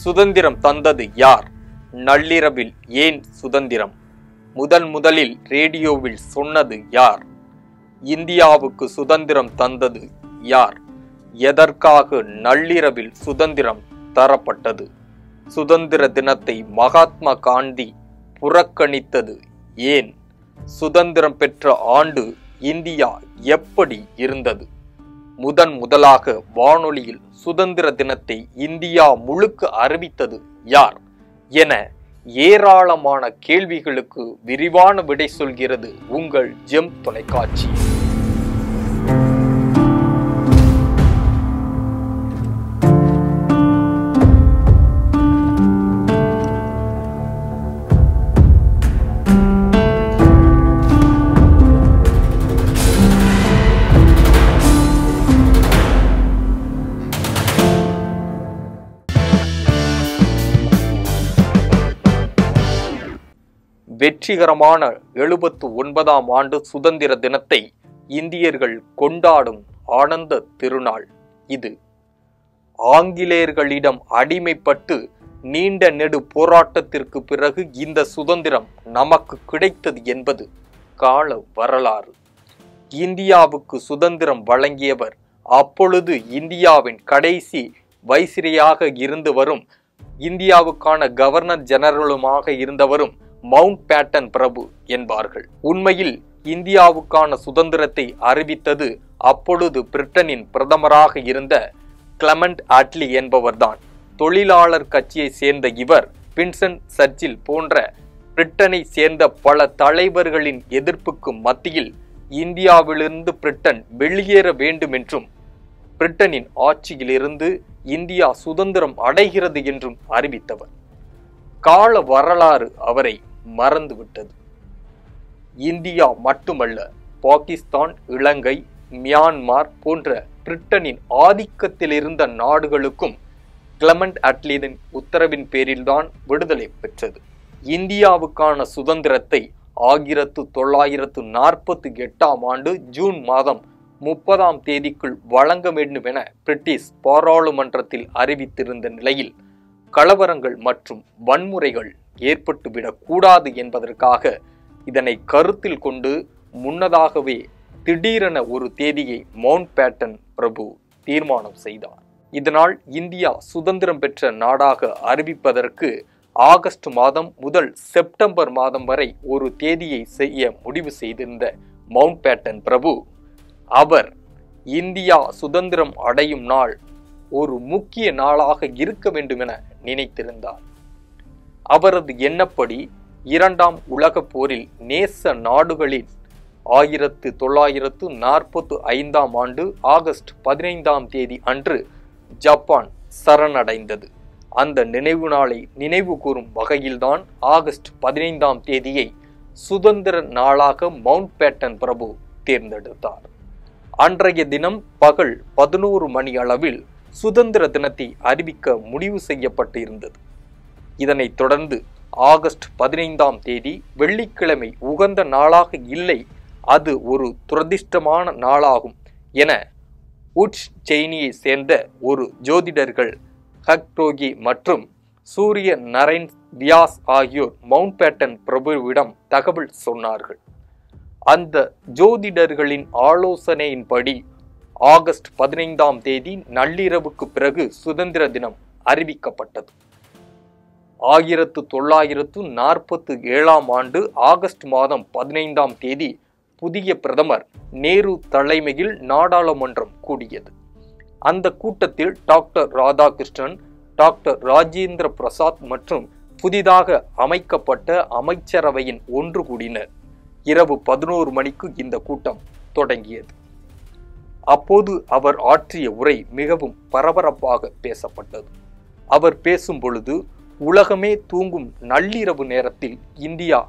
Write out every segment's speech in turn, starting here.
சுதந்திரம் தந்தது யார்? நள்ளிரவில் ஏன் சுதந்திரம்? முதலில் ரேடியோவில் சொன்னது யார்? இந்தியாவுக்கு சுதந்திரம் தந்தது யார்? எதற்காக நள்ளிரவில் சுதந்திரம் தரப்பட்டது? சுதந்திர தினத்தை மகாத்மா காந்தி புறக்கணித்தது ஏன்? சுதந்திரம் பெற்ற ஆண்டு இந்தியா எப்படி இருந்தது? முதலாக வானொலியில் சுதந்திர தினத்தை இந்தியா முழுக்க அறிவித்தது யார் என ஏராளமான கேள்விகளுக்கு விரிவான விடை சொல்கிறது உங்கள் ஜெம் தொலைக்காட்சி. வெற்றிகரமான 79ஆம் ஆண்டு சுதந்திர தினத்தை இந்தியர்கள் கொண்டாடும் ஆனந்த திருநாள் இது. ஆங்கிலேயர்களிடம் அடிமைப்பட்டு நீண்ட நெடு போராட்டத்திற்கு பிறகு இந்த சுதந்திரம் நமக்கு கிடைத்தது என்பது கால வரலாறு. இந்தியாவுக்கு சுதந்திரம் வழங்கியவர் அப்பொழுது இந்தியாவின் கடைசி வைசிரியாக இருந்து வரும், இந்தியாவுக்கான கவர்னர் ஜெனரலுமாக இருந்தவரும் மவுண்ட் பேட்டன் பிரபு என்பார்கள். உண்மையில் இந்தியாவுக்கான சுதந்திரத்தை அறிவித்தது அப்பொழுது பிரிட்டனின் பிரதமராக இருந்த கிளமெண்ட் அட்லி என்பவர்தான். தொழிலாளர் கட்சியை சேர்ந்த இவர் வின்சென்ட் சர்ச்சில் போன்ற பிரிட்டனை சேர்ந்த பல தலைவர்களின் எதிர்ப்புக்கு மத்தியில் இந்தியாவிலிருந்து பிரிட்டன் வெளியேற வேண்டும் என்றும் பிரிட்டனின் ஆட்சியிலிருந்து இந்தியா சுதந்திரம் அடைகிறது என்றும் அறிவித்தவர். கால வரலாறு அவரை மறந்துவிட்டது. இந்தியா மட்டுமல்ல, பாகிஸ்தான், இலங்கை, மியான்மர் போன்ற பிரிட்டனின் ஆதிக்கத்தில் இருந்த நாடுகளுக்கும் கிளமெண்ட் அட்லியின் உத்தரவின் பேரில்தான் விடுதலை பெற்றது. இந்தியாவுக்கான சுதந்திரத்தை 1948ஆம் ஆண்டு ஜூன் மாதம் 30ஆம் தேதிக்குள் வழங்க வேண்டும் என பிரிட்டிஷ் பாராளுமன்றத்தில் அறிவித்திருந்த நிலையில் கலவரங்கள் மற்றும் வன்முறைகள் ஏற்பட்டுவிடக் கூடாது என்பதற்காக இதனை கருத்தில் கொண்டு முன்னதாகவே திடீரென ஒரு தேதியை மவுண்ட் பேட்டன் பிரபு தீர்மானம் செய்தார். இதனால் இந்தியா சுதந்திரம் பெற்ற நாடாக அறிவிப்பதற்கு ஆகஸ்ட் மாதம் முதல் செப்டம்பர் மாதம் வரை ஒரு தேதியை செய்ய முடிவு செய்திருந்த மவுண்ட் பேட்டன் பிரபு, அவர் இந்தியா சுதந்திரம் அடையும் நாள் ஒரு முக்கிய நாளாக இருக்க வேண்டும் என நினைத்திருந்தார். அவரது எண்ணப்படி 2ஆம் உலகப் போரில் நேச நாடுகளில் 1945ஆம் ஆண்டு ஆகஸ்ட் 15ஆம் தேதி அன்று ஜப்பான் சரணடைந்தது. அந்த நினைவு நாளை நினைவு கூறும் வகையில்தான் ஆகஸ்ட் 15ஆம் தேதியை சுதந்திர நாளாக மவுண்ட் பேட்டன் பிரபு தேர்ந்தெடுத்தார். அன்றைய தினம் பகல் 11 மணி அளவில் சுதந்திர தினத்தை அறிவிக்க முடிவு செய்யப்பட்டு இருந்தது. இதனைத் தொடர்ந்து ஆகஸ்ட் 15ஆம் தேதி வெள்ளிக்கிழமை உகந்த நாளாக இல்லை, அது ஒரு துரதிர்ஷ்டமான நாளாகும் என உட்ஸ் செயினியை சேர்ந்த ஒரு ஜோதிடர்கள் ஹக்டோகி மற்றும் சூரிய நரைன் வியாஸ் ஆகியோர் மவுண்ட் பேட்டன் பிரபுவிடம் தகவல் சொன்னார்கள். அந்த ஜோதிடர்களின் ஆலோசனையின்படி ஆகஸ்ட் 15ஆம் தேதி நள்ளிரவுக்கு பிறகு சுதந்திர தினம் அறிவிக்கப்பட்டது. 1947ஆம் ஆண்டு ஆகஸ்ட் மாதம் 15ஆம் தேதி புதிய பிரதமர் நேரு தலைமையில் நாடாளுமன்றம் கூடியது. அந்த கூட்டத்தில் டாக்டர் ராதாகிருஷ்ணன், டாக்டர் ராஜேந்திர பிரசாத் மற்றும் புதிதாக அமைக்கப்பட்ட அமைச்சரவையின் ஒன்று கூடினர். இரவு 11 மணிக்கு இந்த கூட்டம் தொடங்கியது. அப்போது அவர் ஆற்றிய உரை மிகவும் பரபரப்பாக பேசப்பட்டது. அவர் பேசும் பொழுது உலகமே தூங்கும் நள்ளிரவு நேரத்தில் இந்தியா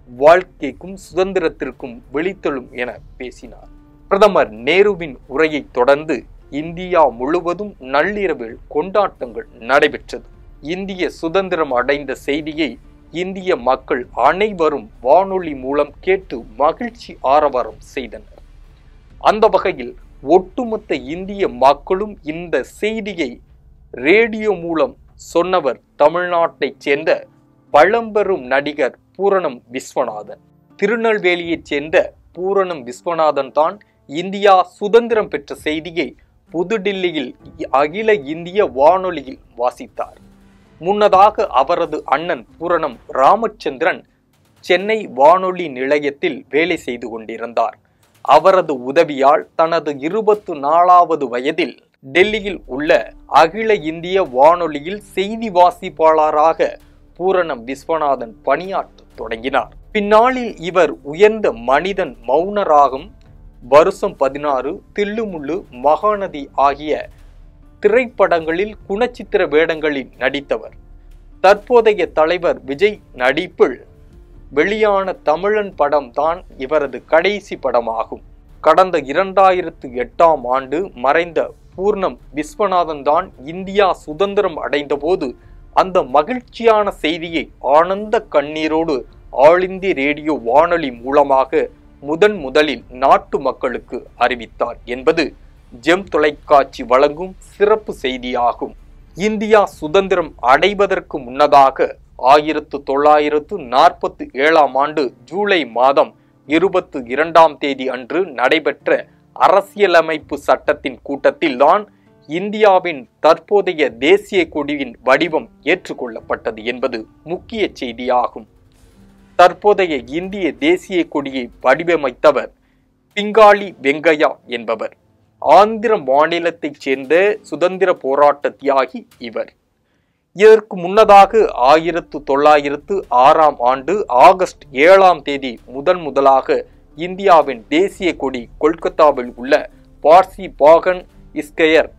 வாழ்க்கைக்கும் சுதந்திரத்திற்கும் வெளித்தெழும் என பேசினார். பிரதமர் நேருவின் உரையை தொடர்ந்து இந்தியா முழுவதும் நள்ளிரவில் கொண்டாட்டங்கள் நடைபெற்றது. இந்திய சுதந்திரம் அடைந்த செய்தியை இந்திய மக்கள் அனைவரும் வானொலி மூலம் கேட்டு மகிழ்ச்சி ஆரவாரம் செய்தனர். அந்த வகையில் ஒட்டுமொத்த இந்திய மக்களும் இந்த செய்தியை ரேடியோ மூலம் சொன்னவர் தமிழ்நாட்டைச் சேர்ந்த பழம்பெரும் நடிகர் பூரணம் விஸ்வநாதன். திருநெல்வேலியைச் சேர்ந்த பூரணம் விஸ்வநாதன் தான் இந்தியா சுதந்திரம் பெற்ற செய்தியை புதுடில்லியில் அகில இந்திய வானொலியில் வாசித்தார். முன்னதாக அவரது அண்ணன் பூரணம் ராமச்சந்திரன் சென்னை வானொலி நிலையத்தில் வேலை செய்து கொண்டிருந்தார். அவரது உதவியால் தனது 24வது வயதில் டெல்லியில் உள்ள அகில இந்திய வானொலியில் செய்தி வாசிப்பாளராக பூரணம் விஸ்வநாதன் பணியாற்ற தொடங்கினார். பின்னாளில் இவர் உயர்ந்த மனிதன், மௌனராகம், வருஷம் 16, தில்லுமுள்ளு, மகாநதி ஆகிய திரைப்படங்களில் குணச்சித்திர வேடங்களில் நடித்தவர். தற்போதைய தலைவர் விஜய் நடிப்பில் வெளியான தமிழன் படம் தான் இவரது கடைசி படமாகும். கடந்த 2008ஆம் ஆண்டு மறைந்த பூர்ணம் விஸ்வநாதன் தான் இந்தியா சுதந்திரம் அடைந்த போது அந்த மகிழ்ச்சியான செய்தியை ஆனந்த கண்ணீரோடு ஆல் இந்திய ரேடியோ வானொலி மூலமாக முதலில் நாட்டு மக்களுக்கு அறிவித்தார் என்பது ஜெம் தொலைக்காட்சி வழங்கும் சிறப்பு செய்தியாகும். இந்தியா சுதந்திரம் அடைவதற்கு முன்னதாக 1947ஆம் ஆண்டு ஜூலை மாதம் 22ஆம் தேதி அன்று நடைபெற்ற அரசியலமைப்பு சட்டத்தின் கூட்டத்தில்தான் இந்தியாவின் தற்போதைய தேசிய கொடியின் வடிவம் ஏற்றுக்கொள்ளப்பட்டது என்பது முக்கிய செய்தியாகும். தற்போதைய இந்திய தேசிய கொடியை வடிவமைத்தவர் பிங்காளி வெங்கையா என்பவர். ஆந்திர மாநிலத்தைச் சேர்ந்த சுதந்திர போராட்ட தியாகி இவர். இதற்கு முன்னதாக 1906ஆம் ஆண்டு ஆகஸ்ட் 7ஆம் தேதி முதலாக இந்தியாவின் தேசிய கொடி கொல்கத்தாவில் உள்ள பார்சி பாகன் ஸ்கொயர்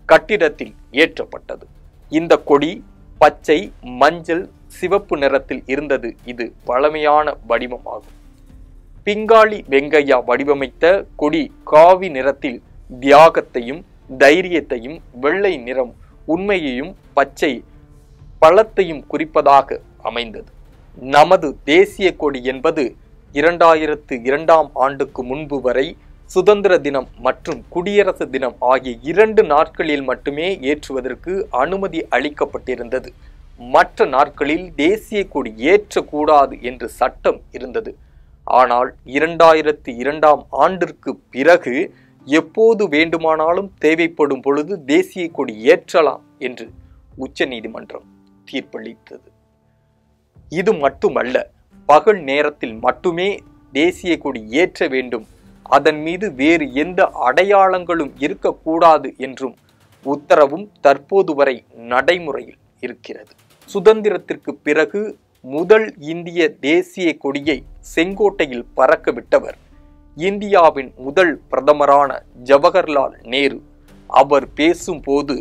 கட்டிடத்தில் ஏற்றப்பட்டது. இந்த கொடி பச்சை, மஞ்சள், சிவப்பு நிறத்தில் இருந்தது. இது பழமையான வடிவமாகும். பிங்காளி வெங்கையா வடிவமைத்த கொடி காவி நிறத்தில் தியாகத்தையும் தைரியத்தையும், வெள்ளை நிறம் உண்மையையும், பச்சை பழத்தையும் குறிப்பதாக அமைந்தது. நமது தேசிய கொடி என்பது 2002ஆம் ஆண்டுக்கு முன்பு வரை சுதந்திர தினம் மற்றும் குடியரசு தினம் ஆகிய 2 நாட்களில் மட்டுமே ஏற்றுவதற்கு அனுமதி அளிக்கப்பட்டிருந்தது. மற்ற நாட்களில் தேசிய கொடி ஏற்றக்கூடாது என்று சட்டம் இருந்தது. ஆனால் 2002ஆம் ஆண்டிற்கு பிறகு எப்போது வேண்டுமானாலும் தேவைப்படும் பொழுது தேசிய கொடி ஏற்றலாம் என்று உச்சநீதிமன்றம் தீர்ப்பளித்தது. இது மட்டுமல்ல, பகல் நேரத்தில் மட்டுமே தேசிய கொடி ஏற்ற வேண்டும், அதன் மீது வேறு எந்த அடையாளங்களும் இருக்கக்கூடாது என்றும் உத்தரவும் தற்போது வரை நடைமுறையில் இருக்கிறது. சுதந்திரத்திற்கு பிறகு முதல் இந்திய தேசிய கொடியை செங்கோட்டையில் பறக்க விட்டவர் இந்தியாவின் முதல் பிரதமரான ஜவஹர்லால் நேரு. அவர் பேசும்போது,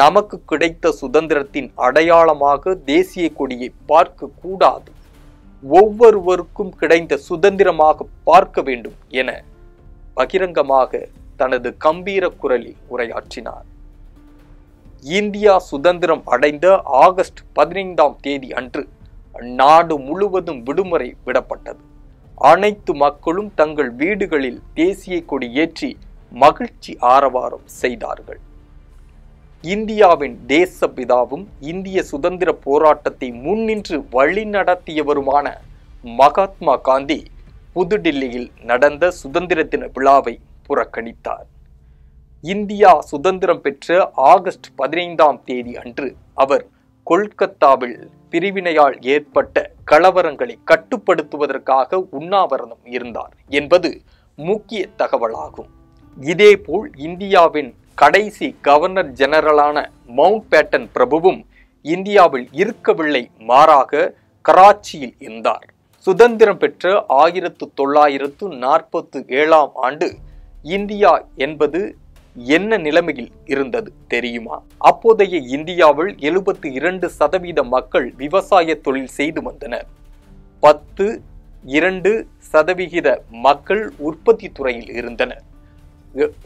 நமக்கு கிடைத்த சுதந்திரத்தின் அடையாளமாக தேசிய கொடியை பார்க்க கூடாது, ஒவ்வொருவருக்கும் கிடைத்த சுதந்திரமாக பார்க்க வேண்டும் என பகிரங்கமாக தனது கம்பீர குரலில் உரையாற்றினார். இந்தியா சுதந்திரம் அடைந்த ஆகஸ்ட் 15ஆம் தேதி அன்று நாடு முழுவதும் விடுமுறை விடப்பட்டது. அனைத்து மக்களும் தங்கள் வீடுகளில் தேசிய கொடி ஏற்றி மகிழ்ச்சி ஆரவாரம் செய்தார்கள். இந்தியாவின் தேசப்பிதாவும் இந்திய சுதந்திர போராட்டத்தை முன்னின்று வழிநடத்தியவருமான மகாத்மா காந்தி புதுடில்லியில் நடந்த சுதந்திர தின விழாவை புறக்கணித்தார். இந்தியா சுதந்திரம் பெற்ற ஆகஸ்ட் 15ஆம் தேதி அன்று அவர் கொல்கத்தாவில் பிரிவினையால் ஏற்பட்ட கலவரங்களை கட்டுப்படுத்துவதற்காக உண்ணாவிரதம் இருந்தார் என்பது முக்கிய தகவலாகும். இதேபோல் இந்தியாவின் கடைசி கவர்னர் ஜெனரலான மவுண்ட் பேட்டன் பிரபுவும் இந்தியாவில் இருக்கவில்லை, மாறாக கராச்சியில் இருந்தார். சுதந்திரம் பெற்ற 1947ஆம் ஆண்டு இந்தியா என்பது என்ன நிலைமையில் இருந்தது தெரியுமா? அப்போதைய இந்தியாவில் 72% மக்கள் விவசாய தொழில் செய்து வந்தனர். 2% மக்கள் உற்பத்தி துறையில் இருந்தனர்.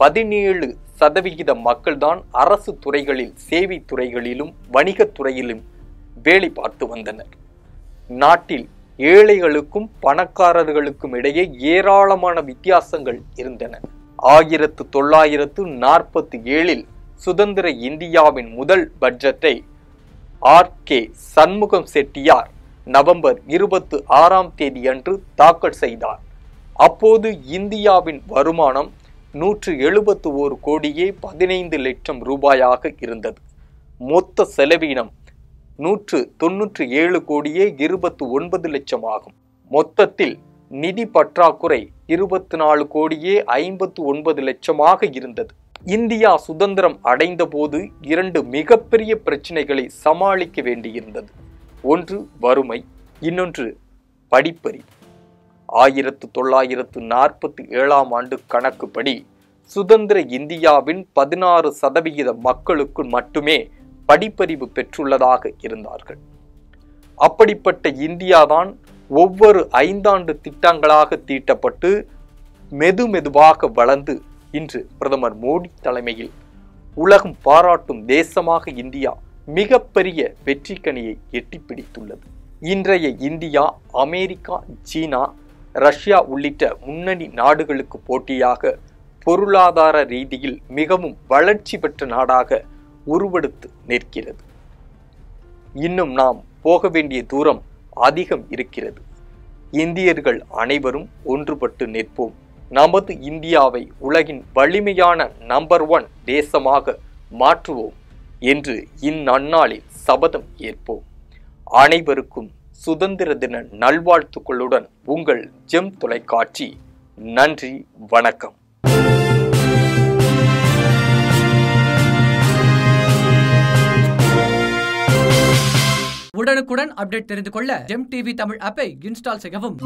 17% மக்கள் தான் அரசு துறைகளில், சேவை துறைகளிலும் வணிகத் துறையிலும் வேலை பார்த்து வந்தனர். நாட்டில் ஏழைகளுக்கும் பணக்காரர்களுக்கும் இடையே ஏராளமான வித்தியாசங்கள் இருந்தன. 1947இல் சுதந்திர இந்தியாவின் முதல் பட்ஜெட்டை R.K. சண்முகம் செட்டியார் நவம்பர் 26 அன்று தாக்கல் செய்தார். அப்போது இந்தியாவின் வருமானம் 171 கோடியே 15 லட்சம் ரூபாயாக இருந்தது. மொத்த செலவினம் 197 கோடியே 29 லட்சம் ஆகும். மொத்தத்தில் நிதி பற்றாக்குறை 24 கோடியே 59 லட்சமாக இருந்தது. இந்தியா சுதந்திரம் அடைந்த போது 2 மிகப்பெரிய பிரச்சனைகளை சமாளிக்க வேண்டியிருந்தது. ஒன்று வறுமை, இன்னொன்று படிப்பறிவு. 1947 ஆண்டு கணக்குப்படி சுதந்திர இந்தியாவின் 16% மக்களுக்கு மட்டுமே படிப்பறிவு பெற்றுள்ளதாக இருந்தார்கள். அப்படிப்பட்ட இந்தியாதான் ஒவ்வொரு 5 ஆண்டு திட்டங்களாக தீட்டப்பட்டு மெதுமெதுவாக வளர்ந்து இன்று பிரதமர் மோடி தலைமையில் உலகம் பாராட்டும் தேசமாக இந்தியா மிகப்பெரிய வெற்றிக்கனியை எட்டிப்பிடித்துள்ளது. இன்றைய இந்தியா அமெரிக்கா, சீனா, ரஷ்யா உள்ளிட்ட முன்னணி நாடுகளுக்கு போட்டியாக பொருளாதார ரீதியில் மிகவும் வளர்ச்சி பெற்ற நாடாக உருவெடுத்து நிற்கிறது. இன்னும் நாம் போக வேண்டிய தூரம் அதிகம் இருக்கிறது. இந்தியர்கள் அனைவரும் ஒன்றுபட்டு நிற்போம். நமது இந்தியாவை உலகின் வலிமையான நம்பர் 1 தேசமாக மாற்றுவோம் என்று இந்நன்னாளில் சபதம் ஏற்போம். அனைவருக்கும் சுதந்திர தின நல்வாழ்த்துக்களுடன் உங்கள் ஜெம் தொலைக்காட்சி. நன்றி, வணக்கம். உடனுக்குடன் அப்டேட் தெரிந்து கொள்ள ஜெம் டிவி தமிழ் ஆப்பை இன்ஸ்டால் செய்யவும்.